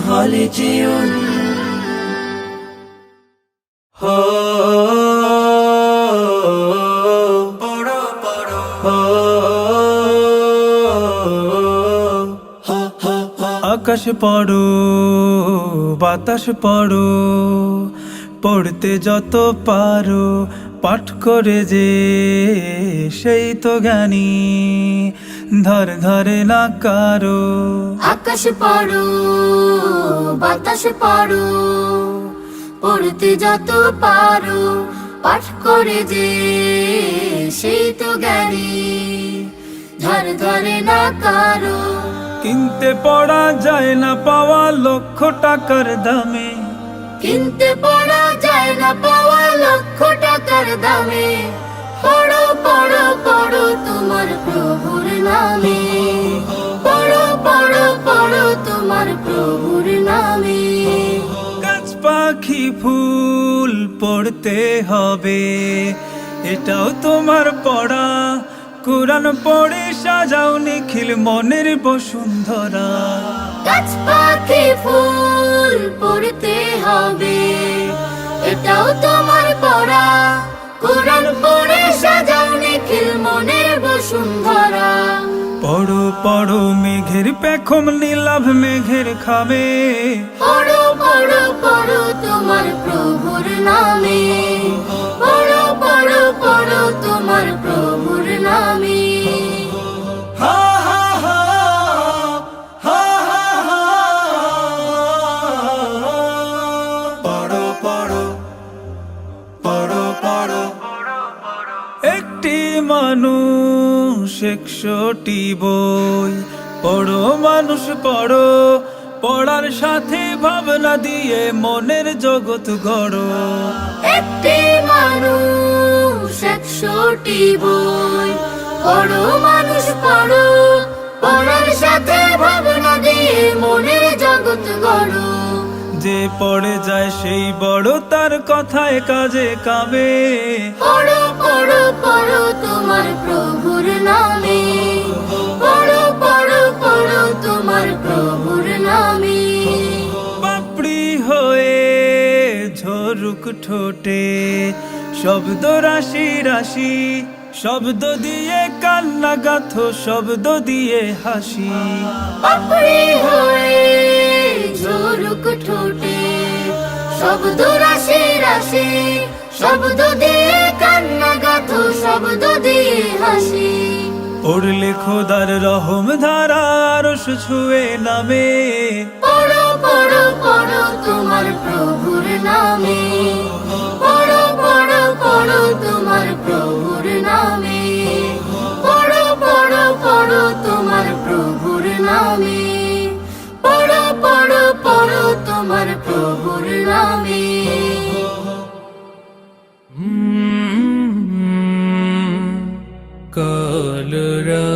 হলে জীবন পড়ো পড়ো আকাশ পড়ো বাতাস পড়ো পড়তে যত পারো পাঠ করে যে সেই তো জ্ঞানী ধর ধরে না কারো আকাশ পড়ো বাতাস পড়ো পড়তে যত পারো পাঠ করে যে সেই তো জ্ঞানী ধর ধরে না কারো কিনতে পড়া যায় না পাওয়া লক্ষ টাকার দামে কিনতে পড়া যায় না পাওয়া লক্ষ টাকার দামে পড়ো পড়ো পড়ো তোমার প্রভুর নামে পড়ো পড়ো পড়ো তোমার প্রভুর নামে গাছ পাখি ফুল পড়তে হবে এটাও তোমার পড়া কুরআন পড়ে সাজাও নিখিল মনের বসুন্ধরা গাছ পাখি ফুল পড়তে হবে এটাও তোমার পড়া কুরআন পড়ে সাজাও নিখিল মনের বসুন্ধরা পড়ো পড়ো মেঘের পেখম নীলাভ মেঘের খাবে পড়ো পড়ো পড়ো তোমার প্রভুর নামে পড়ো পড়ো পড়ো তোমার প্রভুর নামে হা হা হা হা হা হা পড়ো পড়ো পড়ো পড়ো একটি মানুষ 100টি বই পড়ো মানুষ পড়ো পড়ার সাথে ভাবনা দিয়ে মনের জগৎ গড়ো একটি মানুষ 100টি বই পড়ো মানুষ পড়ো পড়ার সাথে ভাবনা দিয়ে মনের জগৎ গড়ো যে পড়ে যায় সেই বড় তার কথায় কাজে কামে পড়ো পড়ো পড়ো তোমার প্রভুর নামে পড়ো পড়ো পড়ো তোমার প্রভুর নামে পাপড়ি হয়ে ঝরুক ঠোঁটে শব্দ রাশি রাশি শব্দ দিয়ে কান্না গাথো শব্দ দিয়ে হাসি পাপড়ি হয়ে ঝরুক ঠোঁটে শব্দ রাশি রাশি শব্দ দিয়ে কান্না গাথো শব্দ দিয়ে হাসি পড়লে খোদার রহম ধারা আরশ ছুঁয়ে নামে পড়ো পড়ো পড়ো তোমার প্রভুর নামে পড়ো পড়ো পড়ো তোমার প্রভুর নামে পড়ো পড়ো পড়ো তোমার প্রভুর নামে পড়ো পড়ো পড়ো তোমার প্রভুর নামে কলরা